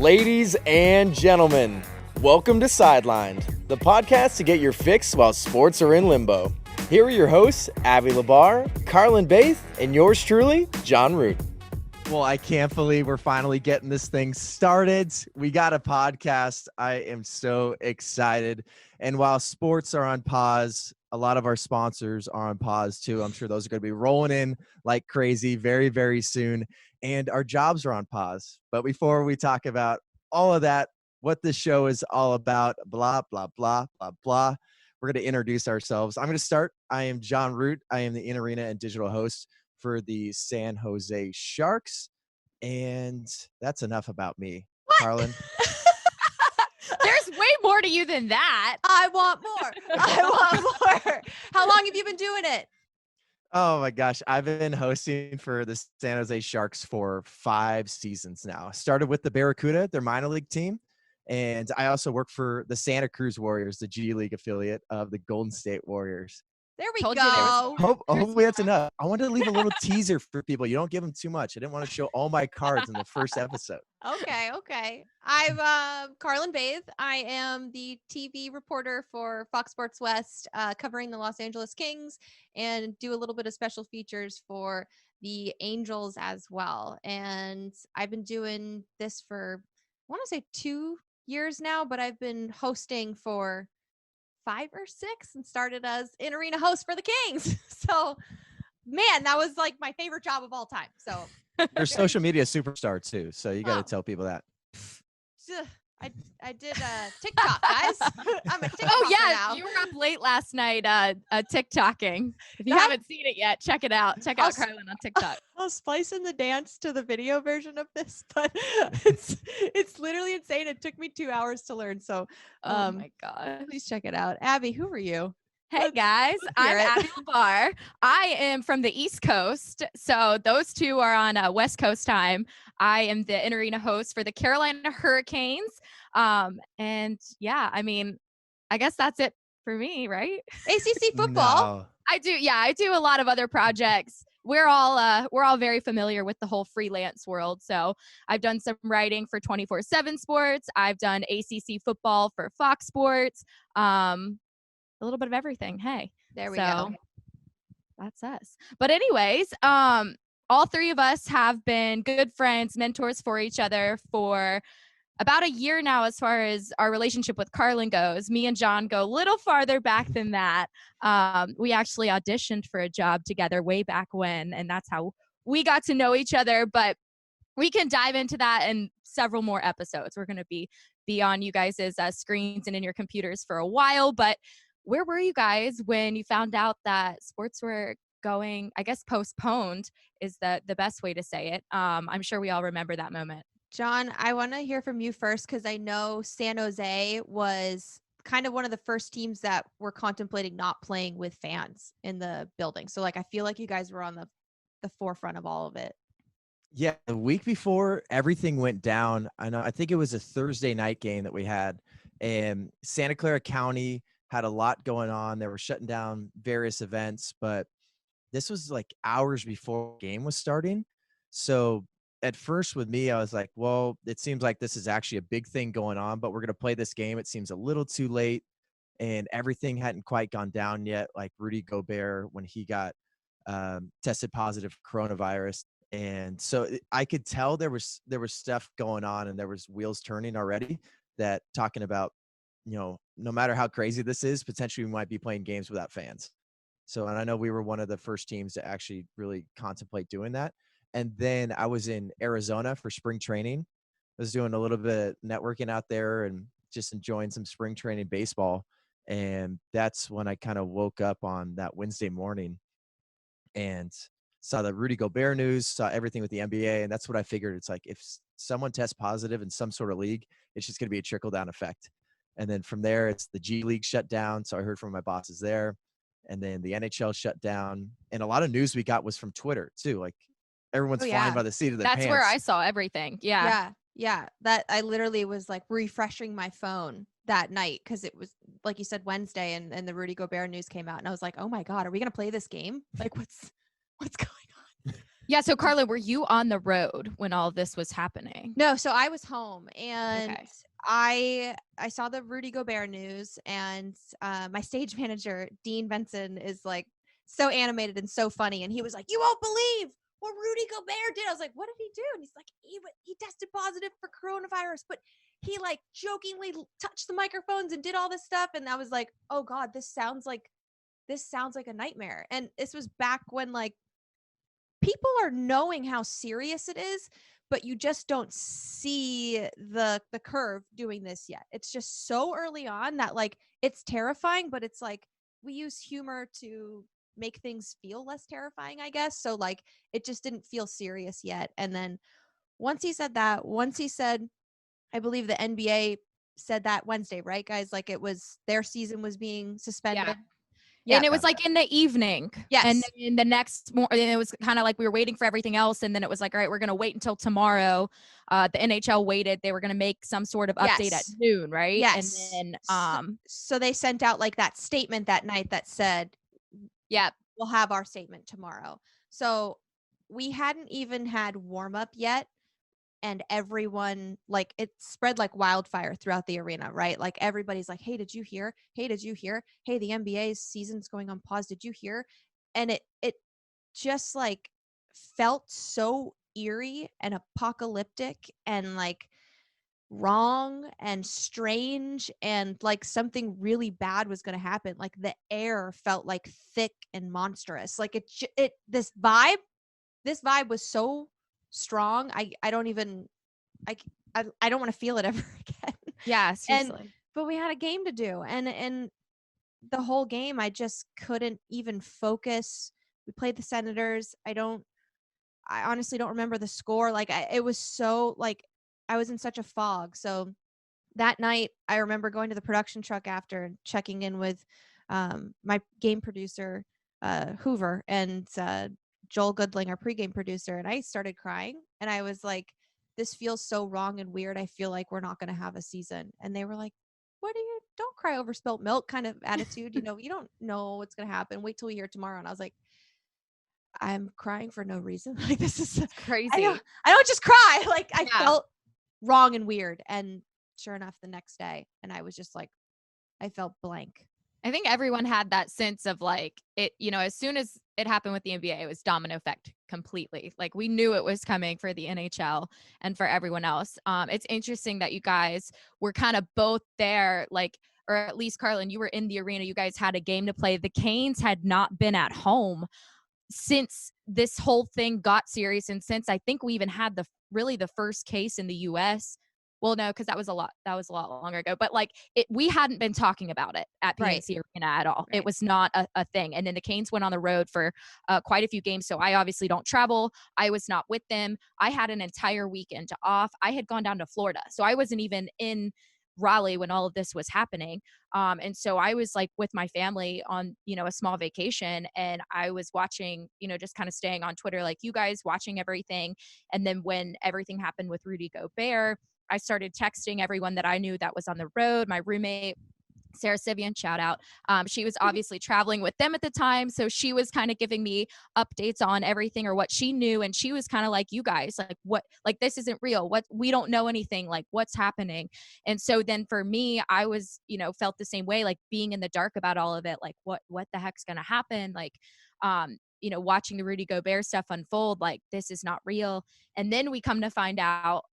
Ladies and gentlemen, welcome to Sidelined, the podcast to get your fix while sports are in limbo. Here are your hosts, Abby Labar, Carrlyn and yours truly, Jon Root. Well, I can't believe we're finally getting this thing started. We got a podcast. I am so excited. And while sports are on pause, a lot of our sponsors are on pause too. I'm sure those are going to be rolling in like crazy very, very soon. And our jobs are on pause. But before we talk about all of that, what this show is all about, blah, blah, blah, blah, blah, we're going to introduce ourselves. I'm going to start. I am Jon Root. I am the in-arena and digital host for the San Jose Sharks. And that's enough about me. What? Carrlyn. There's way more to you than that. I want more. How long have you been doing it? Oh my gosh. I've been hosting for the San Jose Sharks for 5 seasons now. Started with the Barracuda, their minor league team. And I also work for the Santa Cruz Warriors, the G League affiliate of the Golden State Warriors. There we Told you go. Hopefully that's enough. I wanted to leave a little teaser for people. You don't give them too much. I didn't want to show all my cards in the first episode. Okay. I'm Carrlyn Bathe. I am the TV reporter for Fox Sports West, covering the Los Angeles Kings, and do a little bit of special features for the Angels as well. And I've been doing this for, I want to say 2 years now, but I've been hosting for 5 or 6 and started as in-arena host for the Kings. So, man, that was like my favorite job of all time. So You're a social media superstar too, so you got to tell people that. I did TikTok, guys. I'm a TikToker Oh yeah, now. you were up late last night TikToking. If you haven't seen it yet, check it out. Check out Carrlyn on TikTok. I'll splice in the dance to the video version of this, but it's literally insane. It took me 2 hours to learn. So Oh my god. please check it out. Abby, who are you? Hey guys, I'm Abby Labar. I am from the East Coast, so those two are on West Coast time. I am the in-arena host for the Carolina Hurricanes. And yeah, I mean, I guess that's it for me, right? ACC football. No. I do a lot of other projects. We're all very familiar with the whole freelance world. So I've done some writing for 24/7 Sports. I've done ACC football for Fox Sports. A little bit of everything. Hey, There we go. That's us. But anyways, all three of us have been good friends, mentors for each other for about a year now, as far as our relationship with Carrlyn goes. Me and Jon go a little farther back than that. We actually auditioned for a job together way back when, and that's how we got to know each other. But we can dive into that in several more episodes. We're going to be on you guys' screens and in your computers for a while. But where were you guys when you found out that sports were going, I guess, postponed is the best way to say it. I'm sure we all remember that moment. Jon, I want to hear from you first, because I know San Jose was kind of one of the first teams that were contemplating not playing with fans in the building. So like, I feel like you guys were on the forefront of all of it. Yeah, the week before everything went down, I think it was a Thursday night game that we had, and Santa Clara County had a lot going on. They were shutting down various events, but this was like hours before the game was starting. So at first with me, I was like, well, it seems like this is actually a big thing going on, but we're going to play this game. It seems a little too late, and everything hadn't quite gone down yet. Like Rudy Gobert, when he got tested positive for coronavirus. And so I could tell there was stuff going on, and there was wheels turning already, that talking about, no matter how crazy this is, potentially we might be playing games without fans. So, and I know we were one of the first teams to actually really contemplate doing that. And then I was in Arizona for spring training. I was doing a little bit of networking out there and just enjoying some spring training baseball. And that's when I kind of woke up on that Wednesday morning and saw the Rudy Gobert news, saw everything with the NBA. And that's what I figured. It's like, if someone tests positive in some sort of league, it's just going to be a trickle down effect. And then from there, it's the G League shut down. So I heard from my bosses there. And then the NHL shut down. And a lot of news we got was from Twitter too. Like everyone's flying by the seat of their pants. That's where I saw everything. Yeah. That I literally was like refreshing my phone that night, because it was, like you said, Wednesday, and the Rudy Gobert news came out, and I was like, oh my God, are we going to play this game? Like what's going on? Yeah. So Carrlyn, were you on the road when all this was happening? No, so I was home and Okay. I saw the Rudy Gobert news, and my stage manager Dean Benson is like so animated and so funny, and he was like, "You won't believe what Rudy Gobert did." I was like, "What did he do?" And he's like, "He tested positive for coronavirus, but he like jokingly touched the microphones and did all this stuff." And I was like, "Oh God, this sounds like a nightmare." And this was back when like people are knowing how serious it is, but you just don't see the curve doing this yet. It's just so early on that like it's terrifying, but it's like we use humor to make things feel less terrifying, I guess. So like it just didn't feel serious yet. And then once he said, I believe the NBA said that Wednesday, right, guys? Like it was their season was being suspended. Yeah. Yeah. And it was like in the evening. And Yes. then the next morning, it was kind of like we were waiting for everything else. And then it was like, all right, we're going to wait until tomorrow. The NHL waited. They were going to make some sort of update at Yes. noon, right? Yes. And then, so they sent out like that statement that night that said, yeah, we'll have our statement tomorrow. So we hadn't even had warm up yet. And everyone, like, it spread like wildfire throughout the arena, right? Like everybody's like, "Hey, did you hear? Hey, did you hear? Hey, the NBA's season's going on pause. Did you hear?" And it just like felt so eerie and apocalyptic and like wrong and strange, and like something really bad was going to happen. Like the air felt like thick and monstrous. Like this vibe was so strong. I don't even I don't want to feel it ever again. yeah, And seriously. but we had a game to do, and the whole game I just couldn't even focus. We played the Senators. I honestly don't remember the score. Like it was so like I was in such a fog. So that night I remember going to the production truck after and checking in with my game producer Hoover and Joel Goodling, our pregame producer, and I started crying, and I was like, "This feels so wrong and weird. I feel like we're not going to have a season." And they were like, "What do you? Don't cry over spilt milk," kind of attitude. You don't know what's going to happen. Wait till we hear tomorrow. And I was like, "I'm crying for no reason. Like this is Crazy. I don't just cry. Like I Yeah. felt wrong and weird." And sure enough, the next day, and I was just like, I felt blank. I think everyone had that sense of like it, as soon as it happened with the NBA, it was domino effect completely. Like we knew it was coming for the NHL and for everyone else. It's interesting that you guys were kind of both there, like, or at least Carrlyn, you were in the arena. You guys had a game to play. The Canes had not been at home since this whole thing got serious, and since I think we even had the first case in the US. Well, no, because that was a lot longer ago. But like we hadn't been talking about it at Right. PNC Arena at all. Right. It was not a thing. And then the Canes went on the road for quite a few games. So I obviously don't travel. I was not with them. I had an entire weekend off. I had gone down to Florida. So I wasn't even in Raleigh when all of this was happening. And so I was like with my family on, a small vacation, and I was watching, just kind of staying on Twitter, like you guys watching everything. And then when everything happened with Rudy Gobert, I started texting everyone that I knew that was on the road. My roommate, Sarah Sivian, shout out. She was obviously traveling with them at the time. So she was kind of giving me updates on everything or what she knew. And she was kind of like, you guys, like what, like this isn't real. What, we don't know anything, like what's happening. And so then for me, I was, felt the same way, like being in the dark about all of it. Like what the heck's going to happen? Like, watching the Rudy Gobert stuff unfold, like this is not real. And then we come to find out,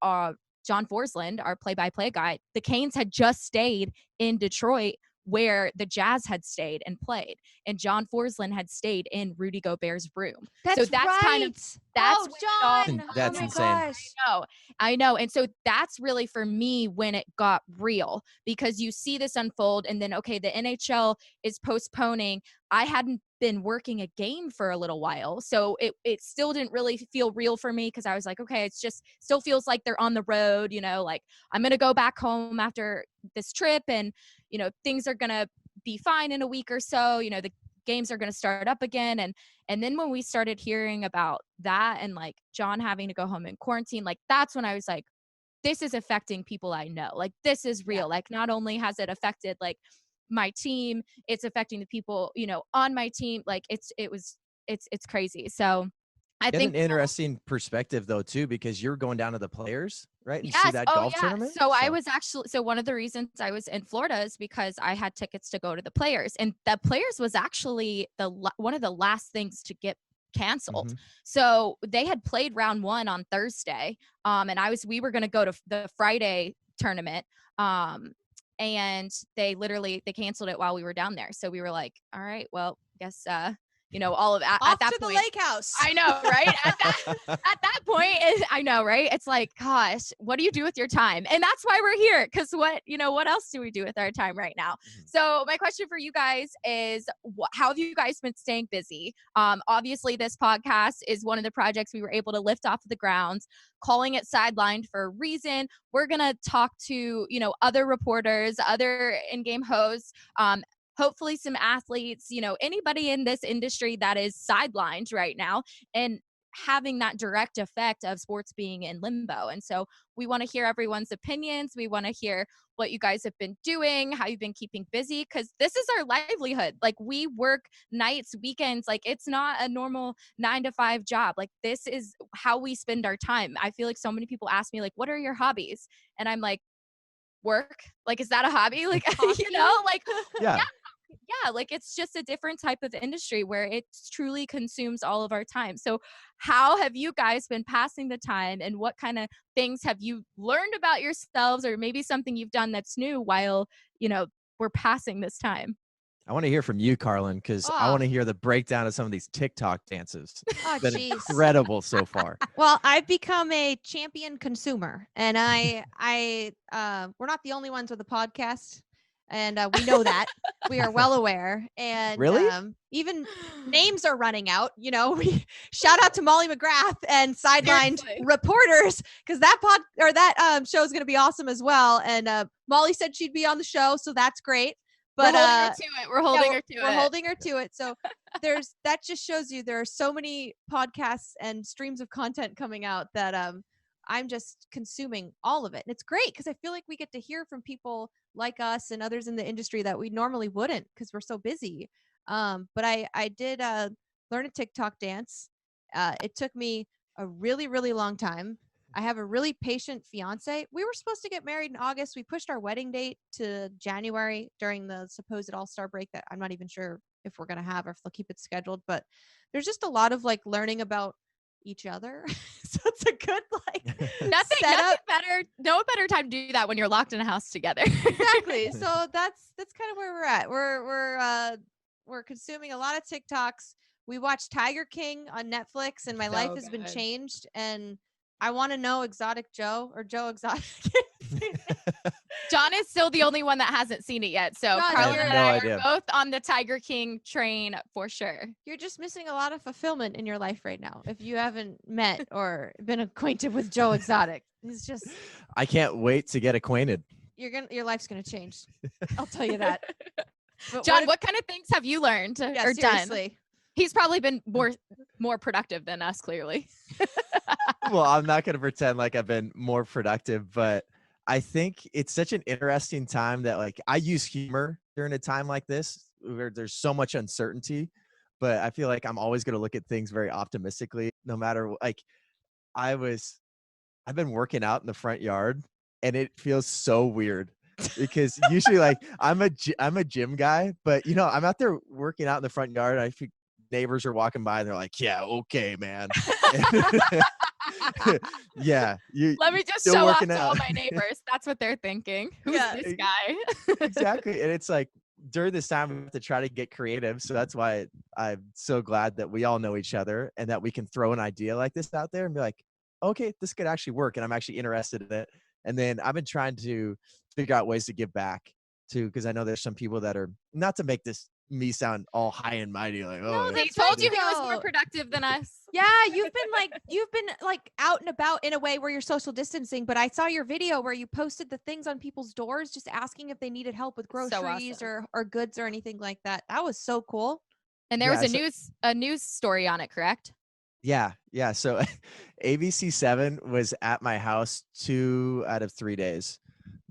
John Forsland, our play-by-play guy, the Canes had just stayed in Detroit where the Jazz had stayed and played. And John Forsland had stayed in Rudy Gobert's room. That's right. kind of That's John. That's oh my insane. gosh. I know. And so that's really for me when it got real, because you see this unfold and then, okay, the NHL is postponing. I hadn't been working a game for a little while. So it still didn't really feel real for me, because I was like, okay, it's just still feels like they're on the road, like I'm going to go back home after this trip and, things are going to be fine in a week or so, the games are going to start up again. And then when we started hearing about that and like John having to go home in quarantine, like that's when I was like, this is affecting people I know. Like this is real. Yeah. Like not only has it affected like my team, it's affecting the people, on my team. Like it's crazy. So I You had think an interesting perspective though too, because you're going down to the players, right? And you see yes. that Oh, golf yeah. tournament. So I was actually, so one of the reasons I was in Florida is because I had tickets to go to the Players, and the Players was actually one of the last things to get canceled. Mhm. So they had played round 1 on Thursday, and we were going to go to the Friday tournament, and they canceled it while we were down there. So we were like, all right, well, guess all of at Off that to the point, lake house. I know, right? At that point, I know, right? It's like, gosh, what do you do with your time? And that's why we're here. Because what else do we do with our time right now? So my question for you guys is, how have you guys been staying busy? Obviously, this podcast is one of the projects we were able to lift off the ground, calling it Sidelined for a reason. We're going to talk to, other reporters, other in-game hosts, hopefully some athletes, anybody in this industry that is sidelined right now and having that direct effect of sports being in limbo. And so we want to hear everyone's opinions. We want to hear what you guys have been doing, how you've been keeping busy, because this is our livelihood. Like, we work nights, weekends. Like, it's not a normal 9-to-5 job. Like, this is how we spend our time. I feel like so many people ask me, like, what are your hobbies? And I'm like, work. Like, is that a hobby? Like, Yeah. yeah, like, it's just a different type of industry where it truly consumes all of our time. So how have you guys been passing the time, and what kind of things have you learned about yourselves, or maybe something you've done that's new while, we're passing this time? I want to hear from you, Carlyn, because I want to hear the breakdown of some of these TikTok dances. Oh, Been jeez. incredible so far. Well, I've become a champion consumer, and we're not the only ones with a podcast, and we know that. We are well aware. And Really? even names are running out. We shout out to Molly McGrath and Sidelined Seriously. reporters, because that show is going to be awesome as well. And Molly said she'd be on the show, so that's great. But we're holding her to it. We're holding her to it. So that just shows you there are so many podcasts and streams of content coming out that I'm just consuming all of it. And it's great because I feel like we get to hear from people like us and others in the industry that we normally wouldn't, because we're so busy. But I did learn a TikTok dance. It took me a really, really long time. I have a really patient fiance. We were supposed to get married in August. We pushed our wedding date to January during the supposed All-Star break that I'm not even sure if we're going to have or if they'll keep it scheduled. But there's just a lot of like learning about each other. So it's a good nothing better. No better time to do that when you're locked in a house together. Exactly. So that's kind of where we're at. We're consuming a lot of TikToks. We watched Tiger King on Netflix, and my life has been changed. And I want to know Exotic Joe or Joe Exotic. Jon is still the only one that hasn't seen it yet. So Carlyn and I are both on the Tiger King train for sure. You're just missing a lot of fulfillment in your life right now if you haven't met or been acquainted with Joe Exotic. It's just, I can't wait to get acquainted. Your life's gonna change. I'll tell you that. But Jon, what kind of things have you learned or seriously. done? He's probably been more productive than us, clearly. Well, I'm not going to pretend like I've been more productive, but I think it's such an interesting time that like I use humor during a time like this where there's so much uncertainty, but I feel like I'm always going to look at things very optimistically, no matter like I've been working out in the front yard, and it feels so weird because usually like I'm a gym guy, but I'm out there working out in the front yard. And I feel neighbors are walking by and they're like, yeah, okay, man. Yeah. Let me just show off to all my neighbors. That's what they're thinking. Who's this guy? Exactly. And it's like during this time we have to try to get creative. So that's why I'm so glad that we all know each other and that we can throw an idea like this out there and be like, okay, this could actually work. And I'm actually interested in it. And then I've been trying to figure out ways to give back too, because I know there's some people that are, not to make me sound all high and mighty, like, oh, they told you he was more productive than us. Yeah, you've been out and about in a way where you're social distancing, but I saw your video where you posted the things on people's doors just asking if they needed help with groceries or goods or anything like that. That was so cool. And there was a news story on it, correct? Yeah. So ABC7 was at my house 2 out of 3 days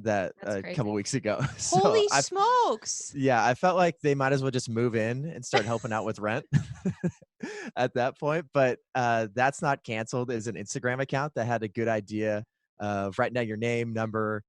that That's a crazy. couple weeks ago. Holy I smokes. Yeah, I felt like they might as well just move in and start helping out with rent at that point. But that's not canceled. Is an Instagram account that had a good idea of writing down your name, number,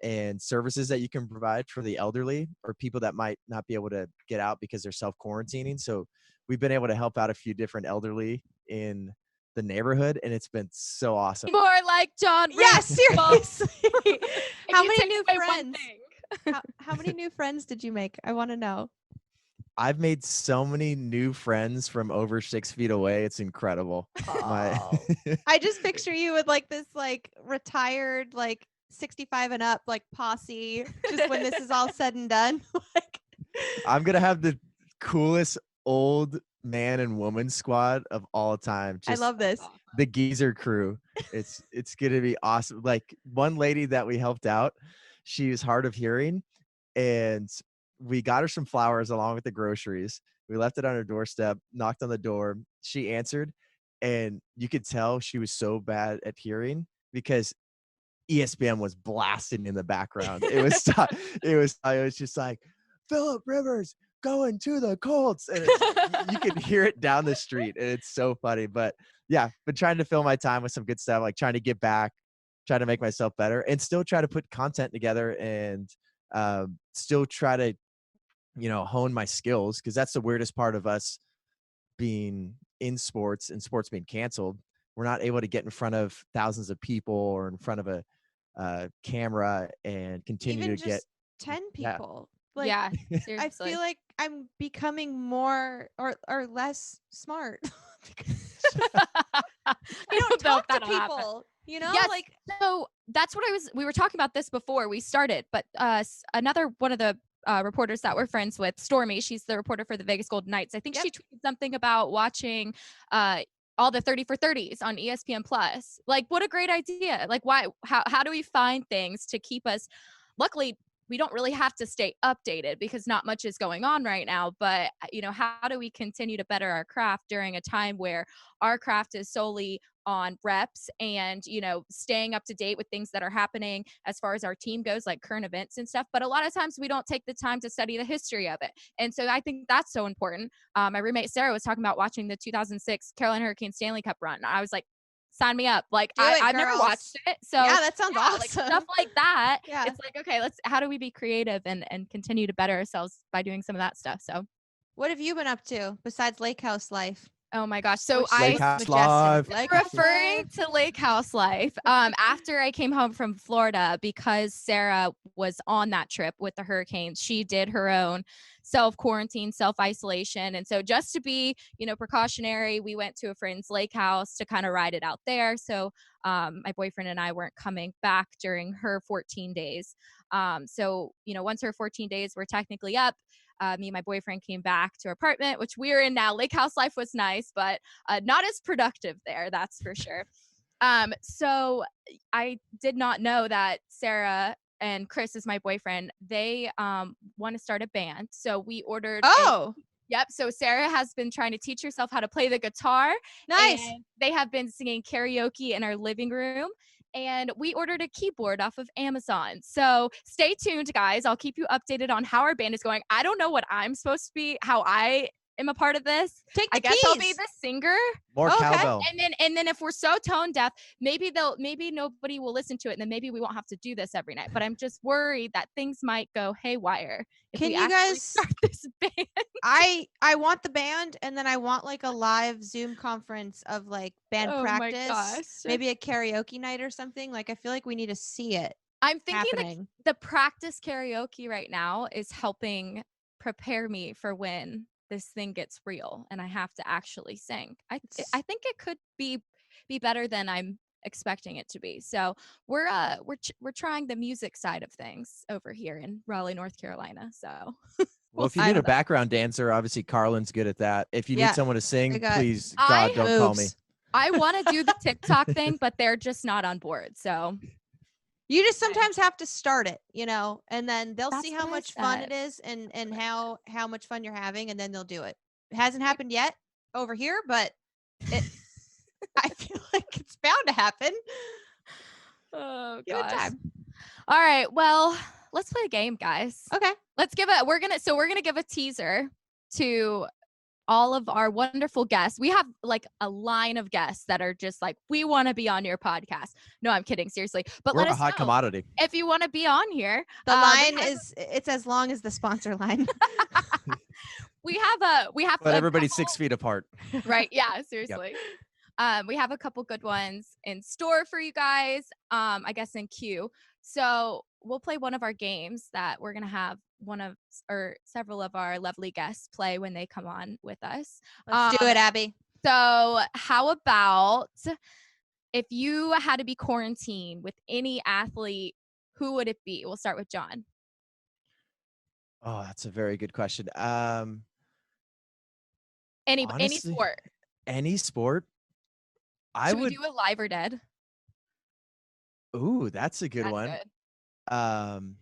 and services that you can provide for the elderly or people that might not be able to get out because they're self-quarantining. So we've been able to help out a few different elderly in the neighborhood, and it's been so awesome. More like John. Yeah, Rich. seriously. If How you many take new away one friends? thing. How many new friends did you make? I want to know. I've made so many new friends from over 6 feet away. It's incredible. Oh. I just picture you with like this like retired like 65 and up like posse just when this is all said and done. Like I'm gonna have the coolest old man and woman squad of all time. I love this. The geezer crew. It's gonna be awesome. Like one lady that we helped out, she was hard of hearing, and we got her some flowers along with the groceries. We left it on her doorstep, knocked on the door. She answered, and you could tell she was so bad at hearing because ESPN was blasting in the background. It was just like Phillip Rivers going to the Colts, and you can hear it down the street, and it's so funny. But yeah, been trying to fill my time with some good stuff, like trying to get back, trying to make myself better, and still try to put content together, and still try to hone my skills, because that's the weirdest part of us being in sports and sports being canceled. We're not able to get in front of thousands of people or in front of a camera and continue even to just get 10 Yeah. people. Like Yeah, I seriously. feel like I'm becoming more or less smart. I don't talk to people, you know? Yes. Like So that's what we were talking about this before we started, but another one of the reporters that we're friends with, Stormy, she's the reporter for the Vegas Golden Knights. I think Yep. she tweeted something about watching all the 30 for 30s on ESPN Plus. Like, what a great idea. Like, how do we find things to keep us, luckily, we don't really have to stay updated because not much is going on right now, but how do we continue to better our craft during a time where our craft is solely on reps and staying up to date with things that are happening as far as our team goes, like current events and stuff. But a lot of times we don't take the time to study the history of it, and so I think that's so important. My roommate Sarah was talking about watching the 2006 Carolina Hurricane Stanley Cup run. I was like, sign me up. Like, I've never watched it. So yeah, that sounds awesome. like stuff like that. Yeah. It's like, okay, how do we be creative and continue to better ourselves by doing some of that stuff? So What have you been up to besides Lake House life? oh my gosh. So Lake House Live. referring to Lake House life, after I came home from Florida, because Sarah was on that trip with the hurricanes, she did her own self-quarantine, self-isolation. And so just to be, precautionary, we went to a friend's lake house to kind of ride it out there. So my boyfriend and I weren't coming back during her 14 days. So, once her 14 days were technically up, me and my boyfriend came back to our apartment, which we're in now. Lake house life was nice, but not as productive there, that's for sure. So I did not know that Sarah and Chris is my boyfriend. They want to start a band. So we ordered. Yep. So Sarah has been trying to teach herself how to play the guitar. Nice. And they have been singing karaoke in our living room. And we ordered a keyboard off of Amazon. So stay tuned, guys. I'll keep you updated on how our band is going. I don't know what I'm supposed to be, how I am a part of this. Take the I guess keys. I'll be the singer. More cowbell. And then if we're so tone deaf, maybe nobody will listen to it, and then maybe we won't have to do this every night. But I'm just worried that things might go haywire if Can we you actually guys start this band. I want the band, and then I want like a live Zoom conference of like band Oh my practice, gosh. maybe a karaoke night or something. Like I feel like we need to see it I'm thinking happening. the practice karaoke right now is helping prepare me for when this thing gets real and I have to actually sing. I think it could be better than I'm expecting it to be. So we're trying the music side of things over here in Raleigh, North Carolina. So Well, if you need a background dancer, obviously Carrlyn's good at that. If you need someone to sing, please, God, don't call me. I want to do the TikTok thing, but they're just not on board. So you just sometimes have to start it, and then they'll That's see how what I much fun said. it is and how much fun you're having, and then they'll do it. It hasn't happened yet over here, but I feel like it's bound to happen. Oh Give it gosh. time. All right. Well, let's play a game, guys. Okay. We're gonna give a teaser to all of our wonderful guests. We have like a line of guests that are just like, we want to be on your podcast. No, I'm kidding, seriously. But We're let a us hot know commodity. if you want to be on here. The line it's as long as the sponsor line. We have But a everybody's couple- 6 feet apart. right. Yeah, seriously. We have a couple good ones in store for you guys. I guess in queue. So we'll play one of our games that we're gonna have one of or several of our lovely guests play when they come on with us. Let's do it, Abby. So how about if you had to be quarantined with any athlete, who would it be? We'll start with Jon. Oh, that's a very good question. Any Honestly, sport. Any sport? Should we do a live or dead? Ooh, that's a good That's one. good.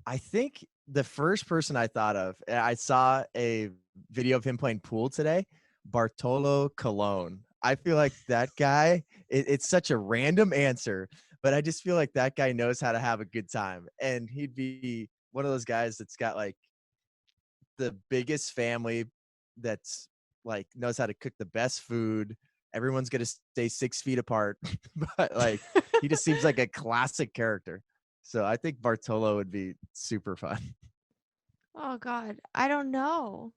I think the first person I thought of, I saw a video of him playing pool today, Bartolo Colon. I feel like that guy, it's such a random answer, but I just feel like that guy knows how to have a good time. And he'd be one of those guys that's got like the biggest family, that's like knows how to cook the best food. Everyone's going to stay 6 feet apart, but like he just seems like a classic character. So I think Bartolo would be super fun. Oh God, I don't know.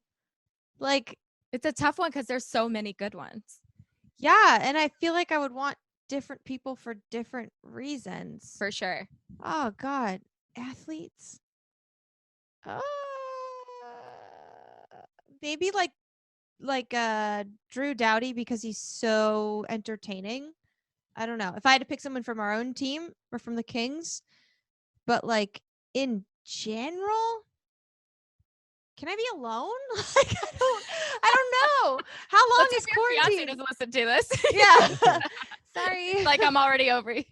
Like, It's a tough one because there's so many good ones. yeah, and I feel like I would want different people for different reasons. For sure. Oh God, athletes. Maybe like Drew Doughty, because he's so entertaining. I don't know. If I had to pick someone from our own team or from the Kings, but like in general, can I be alone? Like I don't know. How long Let's is hope your fiance quarantine? doesn't listen to this. Yeah. Sorry. Like I'm already over you.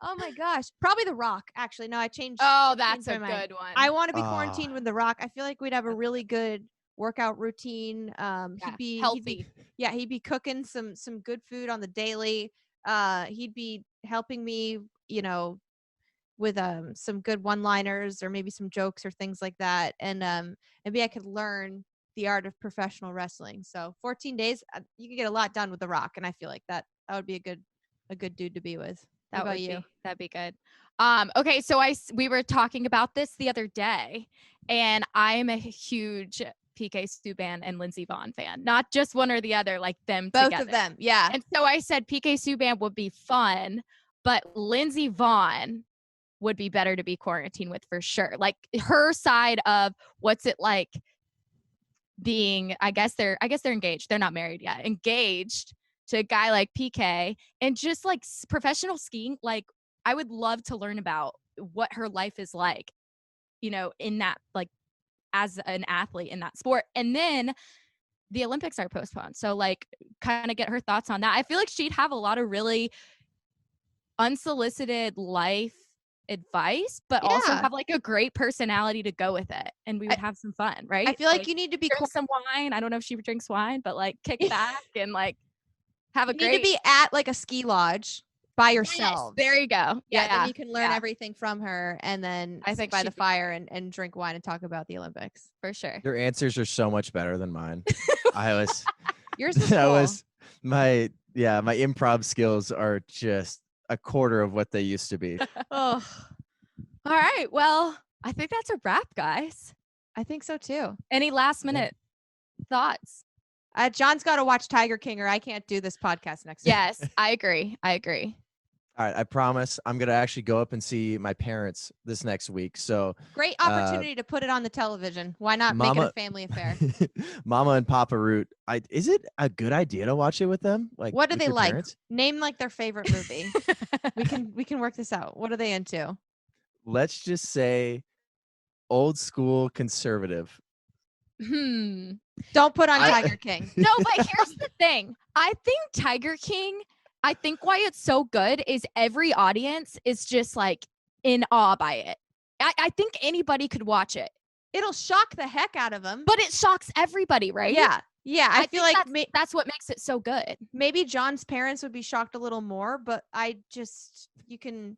Oh my gosh. Probably The Rock. Actually, no, I changed. Oh, that's a changed my mind. good one. I want to be Ah. quarantined with The Rock. I feel like we'd have a really good workout routine. Yeah, He'd be healthy. he'd be cooking some good food on the daily. He'd be helping me, with some good one-liners or maybe some jokes or things like that. And maybe I could learn the art of professional wrestling. So 14 days, you could get a lot done with The Rock, and I feel like that would be a good dude to be with. What about you? That'd be good. Okay, so we were talking about this the other day, and I am a huge PK Subban and Lindsey Vonn fan. Not just one or the other, like them Both together. of them, yeah. And so I said PK Subban would be fun, but Lindsey Vonn would be better to be quarantined with for sure. Like her side of what's it like being, I guess they're engaged. They're not married yet. Engaged to a guy like PK, and just like professional skiing. Like I would love to learn about what her life is like, in that, like as an athlete in that sport. And then the Olympics are postponed. So like kind of get her thoughts on that. I feel like she'd have a lot of really unsolicited life advice, but also Yeah. have like a great personality to go with it, and we would have some fun, right? I feel like you need to be drink some wine. I don't know if she drinks wine, but like kick back and like have a you great. need to be at like a ski lodge by Yes, yourself. there you go. Yeah, then you can learn yeah. everything from her, and then I sit think by the she'd be fire and drink wine and talk about the Olympics. for sure. Your answers are so much better than mine. Yours was that cool. was my improv skills are just a quarter of what they used to be. Oh, All right. Well, I think that's a wrap, guys. I think so too. Any last minute thoughts? John's got to watch Tiger King, or I can't do this podcast next week. Yes, I agree. All right, I promise I'm gonna actually go up and see my parents this next week. So Great opportunity to put it on the television. Why not make it Mama- a family affair? Mama and Papa Root, is it a good idea to watch it with them? Like, What do with they your like? parents? Name like their favorite movie. we can work this out. What are they into? Let's just say old school conservative. Don't put on Tiger King. No, but here's the thing. I think Tiger King, I think why it's so good is every audience is just like in awe by it. I think anybody could watch it. It'll shock the heck out of them. But it shocks everybody, right? Yeah. Yeah. I feel think like that's what makes it so good. maybe John's parents would be shocked a little more, but you can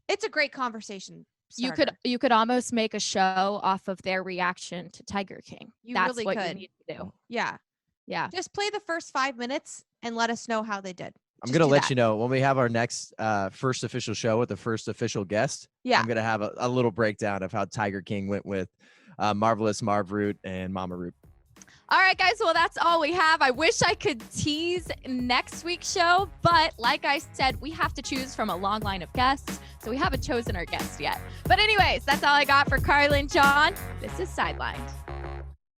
It's a great conversation starter. You could almost make a show off of their reaction to Tiger King. That's really what could. you need to do. Yeah. Just play the first 5 minutes and let us know how they did. I'm going to let you know when we have our next first official show with the first official guest. Yeah. I'm going to have a little breakdown of how Tiger King went with Marvelous Marv Root and Mama Root. All right, guys. Well, that's all we have. I wish I could tease next week's show, but like I said, we have to choose from a long line of guests, so we haven't chosen our guest yet. But anyways, that's all I got for Carrlyn and Jon. This is Sidelined.